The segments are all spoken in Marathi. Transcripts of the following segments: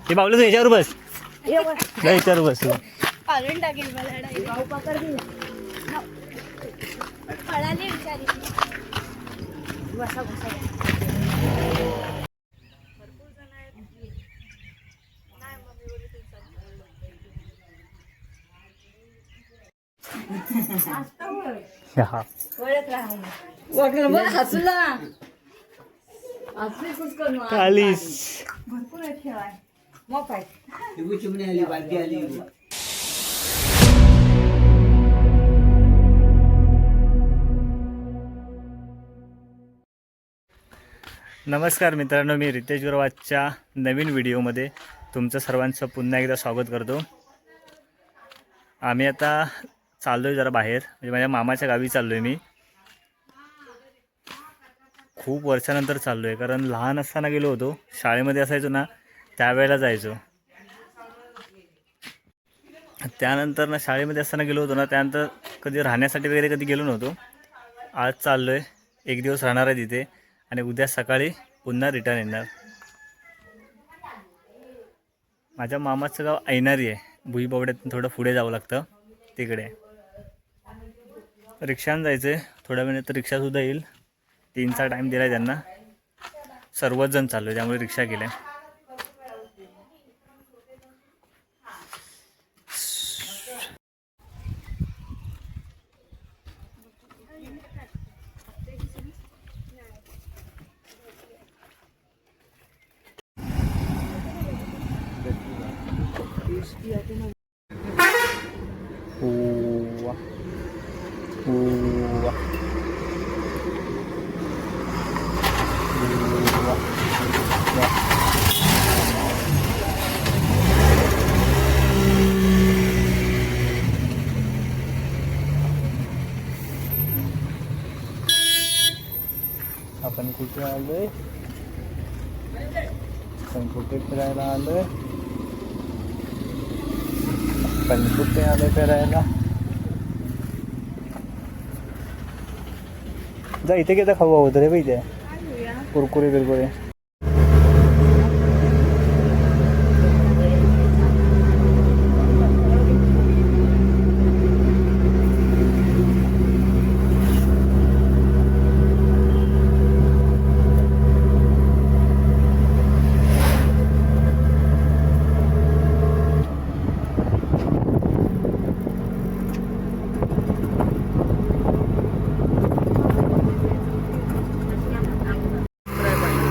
हे बावलं ह्याच्यावर बस, ह्याच्यावर बस. पाडून टाकेल मला पळाली विचारी बसा बसा. भरपूर जण आहेत. नाही मम्मी बोलली भरपूर आहे खेळाय. मग काय नमस्कार मित्रांनो, मी रितेश गुरवाच्या नवीन व्हिडिओमध्ये तुमचं सर्वांचं पुन्हा एकदा स्वागत करतो. आम्ही आता चाललो आहे जरा बाहेर, म्हणजे माझ्या मामाच्या गावी चाललो आहे. मी खूप वर्षानंतर चाललो आहे, कारण लहान असताना गेलो होतो, शाळेमध्ये असायचो ना त्यावेळेला जायचो. त्यानंतर ना शाळेमध्ये असताना गेलो होतो ना, त्यानंतर कधी राहण्यासाठी वगैरे कधी गेलो नव्हतो. आज चाललो आहे, एक दिवस राहणार आहे तिथे आणि उद्या सकाळी पुन्हा रिटर्न येणार. माझ्या मामाचं गाव ऐनारी आहे, भुईबावड्यातून थोडं पुढे जावं लागतं तिकडे. रिक्षानं जायचं आहे, थोड्या वेळात रिक्षासुद्धा येईल. 3चा टाईम दिला आहे त्यांना. सर्वच जण चाललो आहे, त्यामुळे रिक्षा केल्या. आपण कुठे आलोय? आपण कुठे फिरायला आलोय? आपण कुठे आलोय फिरायला? जा इथे किती खाऊ होतं रे पाहिजे, कुरकुरे बिरकुरे.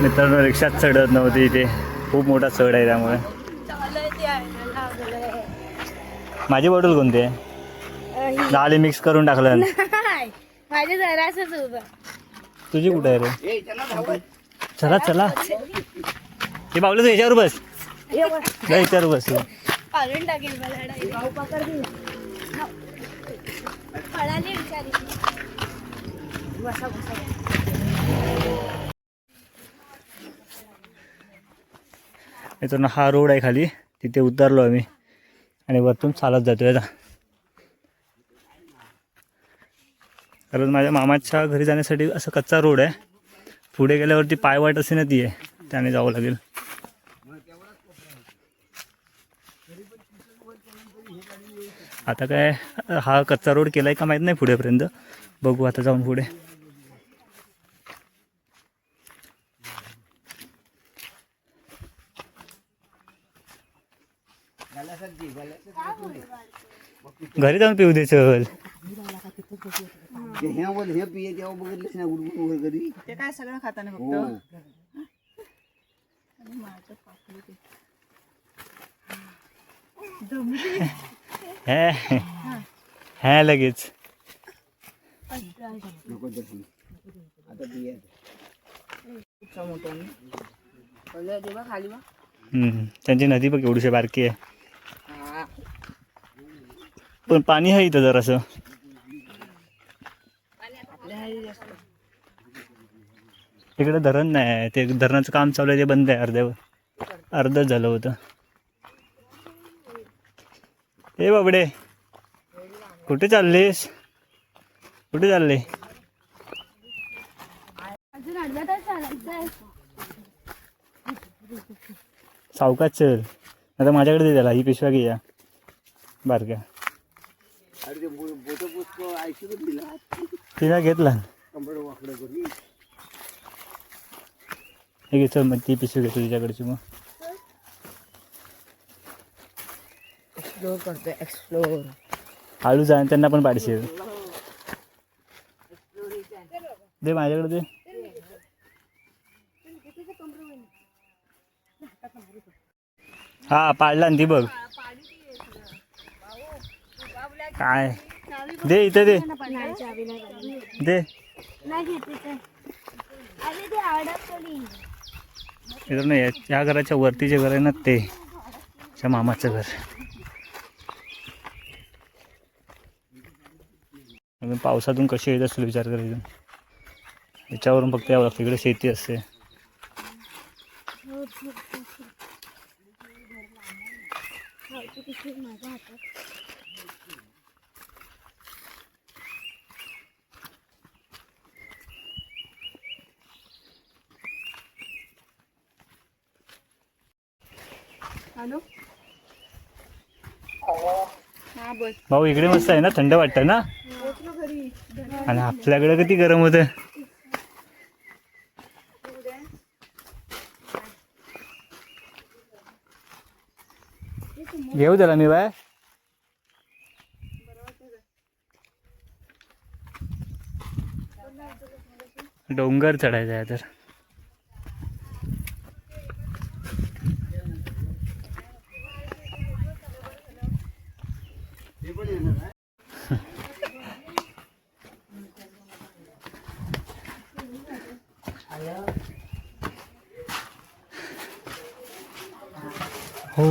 मित्रांनो, रिक्षात चढत नव्हती, इथे खूप मोठा चढ आहे, त्यामुळे. माझी बॉटल कोणती आहे? डाळी मिक्स करून टाकलं. माझे जरा असंच होतं. तुझी कुठे आहे रे? चला चला, हे बावलं तू ह्याच्यावर बस, ह्याच्यावर बस. पाडून टाकेल मला पळाली विचारी बसा बसा. मित्रांनो, हा रोड आहे खाली, तिथे उतरलो आम्ही आणि वरतून चालत जातोय आता. कारण माझ्या मामाच्या घरी जाण्यासाठी असं कच्चा रोड आहे. पुढे गेल्यावरती पायवाट असे ना ती आहे, त्याने जावं लागेल. आता काय हा कच्चा रोड केला आहे का माहीत नाही पुढेपर्यंत, बघू आता जाऊन पुढे. घरी जाऊन पिऊ दे चल. ते काय सगळं खाताना फक्त हे लगेच त्यांची नदी बघ एवढीशी बारकी आहे, पण पाणी आहे इथं जरासं. इकडे धरण नाही, ते धरणाचं काम चालू आहे, ते बंद आहे, अर्धच झालं होतं. ए बाबडे, कुठे चाललेस? कुठे चालले? सावकाश चल. आता माझ्याकडे दे त्याला, ही पिशव्या घे या बारक्या. तिला घेतला हे घे. चल मग ती पिशवी घेतो तिच्याकडची. मग एक्सप्लोर करतोय एक्सप्लोर. हळू जा, त्यांना पण पाडशील. दे माझ्याकडे दे. हा पाडला ना ती बघ. काय दे इथे दे दे. इकडं नाही, या घराच्या वरती जे घर आहे ना ते त्या मामाचं घर. अजून पावसातून कशी येत असेल विचार करायचा. याच्यावरून फक्त यावं लागतं, इकडे शेती असते. हॅलो हा बोल. भाऊ इकडे मस्त आहे ना, थंड वाटतं ना. आणि आपल्याकडे किती गरम होतं. घेऊ त्याला मी बाय. डोंगर चढायचं आहे तर. हो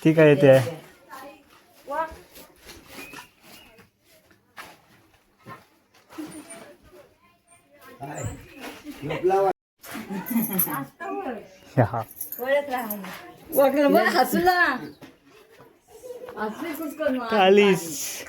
ती काय येते. आलीस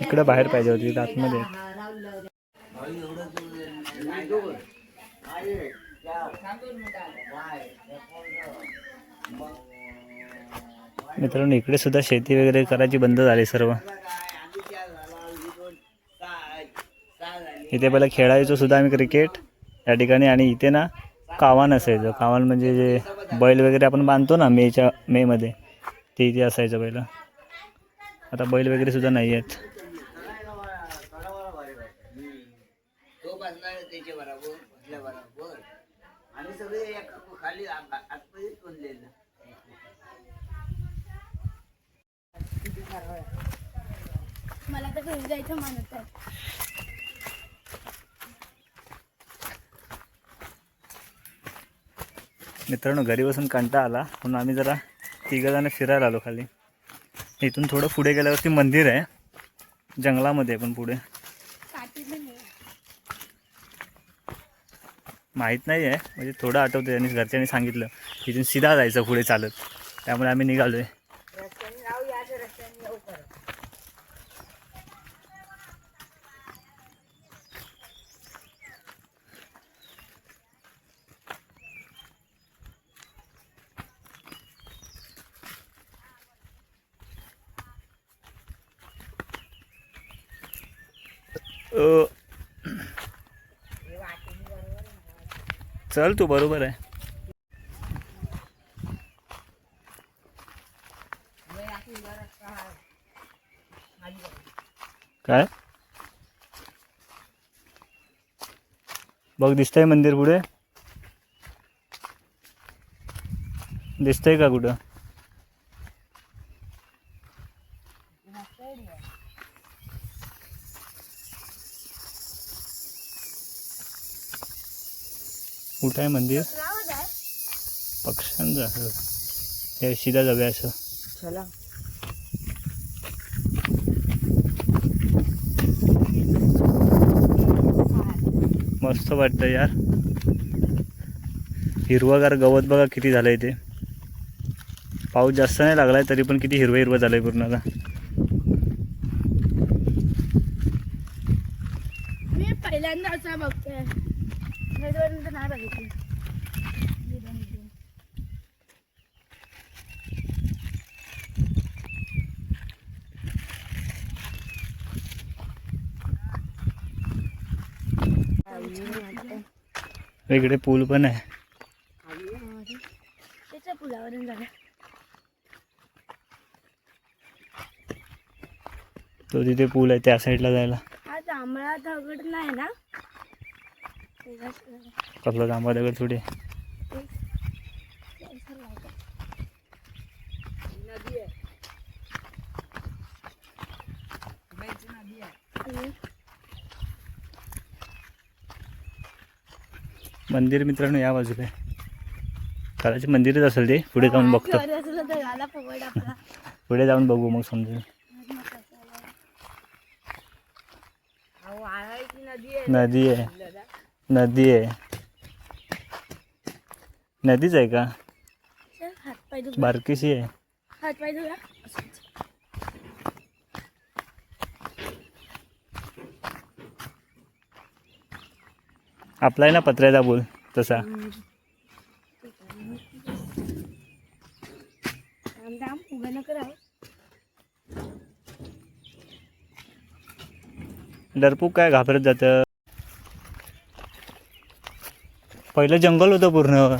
इकडं बाहेर पाहिजे होती आतमध्ये. मित्रांनो इकडे सुद्धा शेती वगैरे करायची बंद झाली सर्व. इथे पहिला खेळायचो सुद्धा आम्ही क्रिकेट या ठिकाणी. आणि इथे ना कावान असायचं. कावान म्हणजे जे बैल वगैरे आपण बांधतो ना मेमध्ये, ते इथे असायचं पहिलं. आता बैल वगैरे सुद्धा नाही आहेत. मला तर घरी जायचं म्हणत आहे. मित्रांनो घरी बसून कंटाळा आला म्हणून आम्ही जरा तिघंजण फिरायला आलो खाली. इथून थोडं पुढे गेल्यावरती मंदिर आहे, जंगलामध्ये पण पुढे. माहीत नाही आहे म्हणजे थोडं आठवतं. आणि घरच्यांनी सांगितलं इथून सीधा जायचं पुढे चालत, त्यामुळे आम्ही निघालो आहे. चल तू बरोबर आहे. काय बघ दिसतंय मंदिर पुढे, दिसतंय का कुठं? कुठं आहे मंदिर? पक्ष्यांचं असं हे सीधा जाऊया असं. चला मस्त वाटतं यार. हिरवगार गवत बघा किती झालं इथे. पाऊस जास्त नाही लागलाय तरी पण किती हिरवं हिरवं झालंय पूर्ण आता. मी पहिल्यांदा असं बघतोय, नाही बघितलं. इकडे पूल पण आहे. त्याच्या पुलावरून झालं. तो तिथे पूल आहे त्या साईडला जायला. हा जांभळा दगड नाही ना? कसला जांभळा दगड थोडी. मंदिर मित्रांनो या बाजूला आहे. कदाचित मंदिरच असेल ते. पुढे जाऊन बघतो. पुढे जाऊन बघू मग समजेल. नदी आहे. नदी आहे. नदीच आहे का? बारकीशी आहे. हातपाय धुया. आपला आहे ना पत्र्याचा पूल तसा. उभं न करावं. डरपूक काय घाबरत जातं. पहिलं जंगल होतं पूर्ण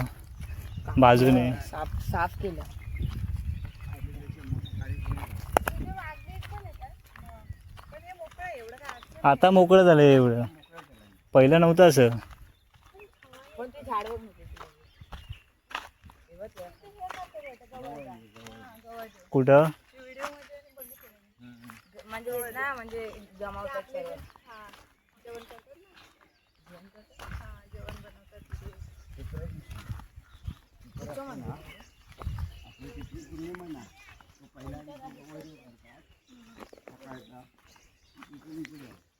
बाजूने. साफ केलं. आता मोकळं झालंय एवढं. पहिलं नव्हतं असं. कुठं म्हणजे ना म्हणजे जमावतात सर्व. जेवण करतात ना. जेवण बनवतात.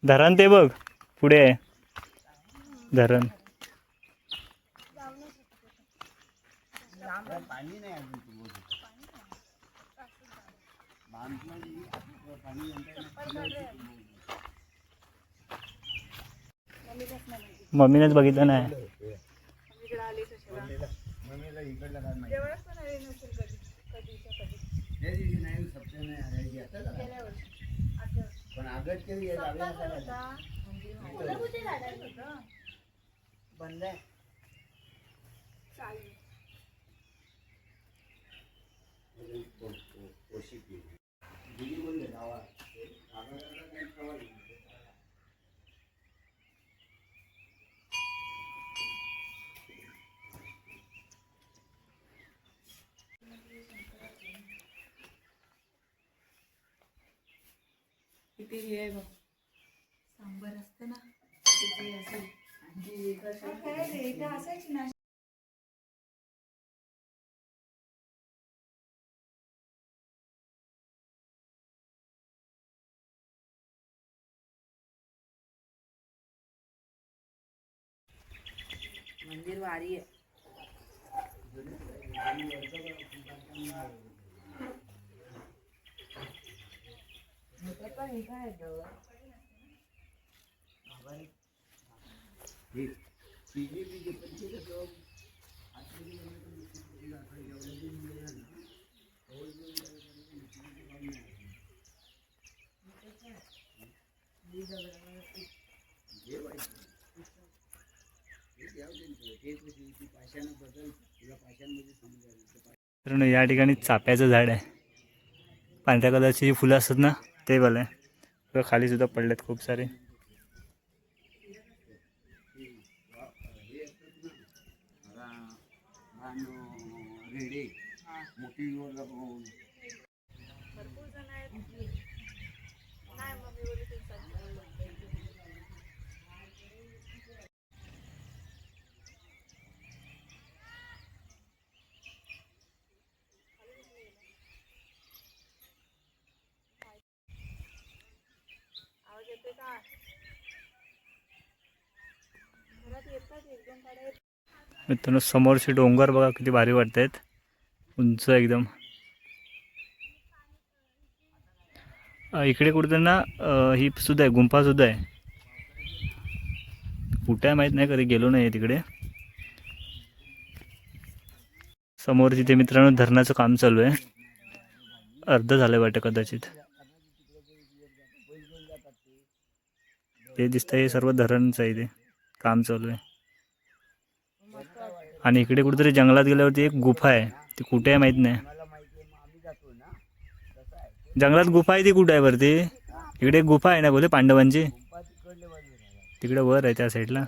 धरण ते बघ पुढे आहे धरण. मम्मीनेच बघितलं नाही. बंद आहे. किती हे आहे बघ. सांबर असते ना किती असायची ना. मंदिर वारी आहे. तर या ठिकाणी चाफ्याचं झाड आहे. पांढऱ्या कलरची जी फुलं असतात ना ते वालं आहे. खाली सुद्धा पडलेत खूप सारे. आवाज येतोय का? घरात येतात एक दोन गाड्या. मित्रांनो समोरचे डोंगर बघा किती भारी वाटत आहेत, उंच एकदम. इकडे कुठं ना ही सुद्धा आहे, गुंफा सुद्धा आहे. कुठे आहे माहीत नाही, कधी गेलो नाही तिकडे. समोर तिथे मित्रांनो धरणाचं काम चालू आहे, अर्ध झालंय वाटतं कदाचित. ते दिसतंय हे सर्व धरणच आहे, ते काम चालू आहे. आणि इकडे कुठेतरी जंगलात गेल्यावरती एक गुफा आहे, ती कुठे आहे माहीत नाही. जंगलात गुफा आहे ती कुठे आहे वरती? इकडे एक गुफा आहे ना बोले पांडवांची, तिकडे वर आहे त्या साईडला.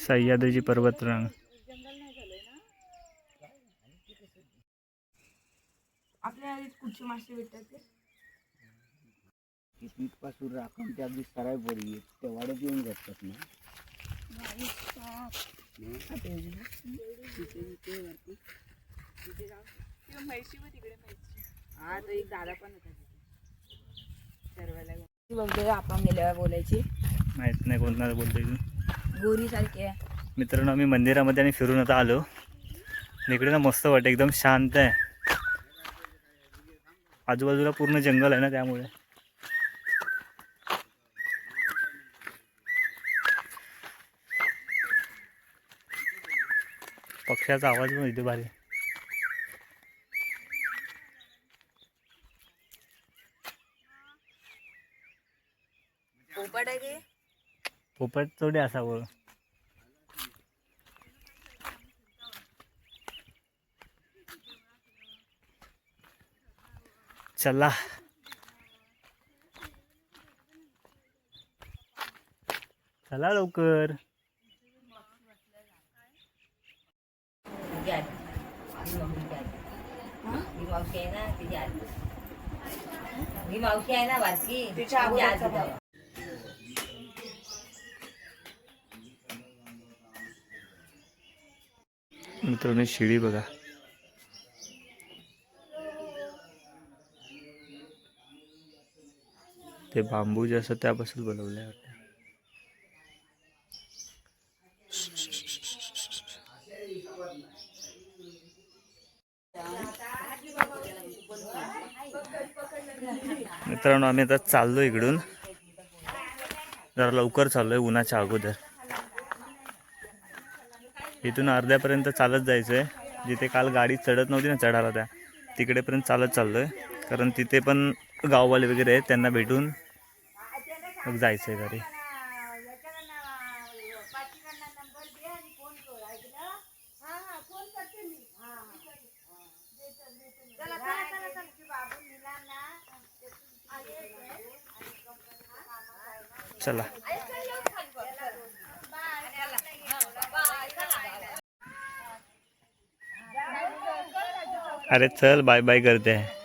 सह्याद्रीची पर्वतरांग. आपल्या कुठची मासे भेटतात ते पासून राखून त्या अगदी सराय पडी त्या वाड्यात येऊन जातात ना. हा तो एक दादा पण होता बघतोय आपण गेल्यावर बोलायची. माहीत नाही कोणाला बोलतोय तू. गोरी सारखी आहे. मित्रांनो आम्ही मंदिरामध्ये आणि फिरून आता आलो. आणि इकडे ना मस्त वाटतं, एकदम शांत आहे. आजूबाजूला पूर्ण जंगल आहे ना, त्यामुळे. पक्ष्याचा आवाज पण इथे भारी. पोपट आहे की पोपट थोडे असावं. चला चला लवकर. ही मावशी आहे ना बारकी तिच्या अगोदरचा भाव. मित्रांनो शिडी बघा. ते बांबू जे असतं त्यापासून बनवलं आहे. मित्रांनो आम्ही आता चाललो इकडून, जरा लवकर चाललोय उन्हाच्या अगोदर. इथून अर्ध्यापर्यंत चालत जायचं आहे, जिथे काल गाडी चढत नव्हती ना चढायला त्या तिकडेपर्यंत चालत चाललोय. कारण तिथे पण गाववाले वगैरे आहेत, त्यांना भेटून मग जायचं आहे घरी. चला अरे चल बाय बाय करते हैं.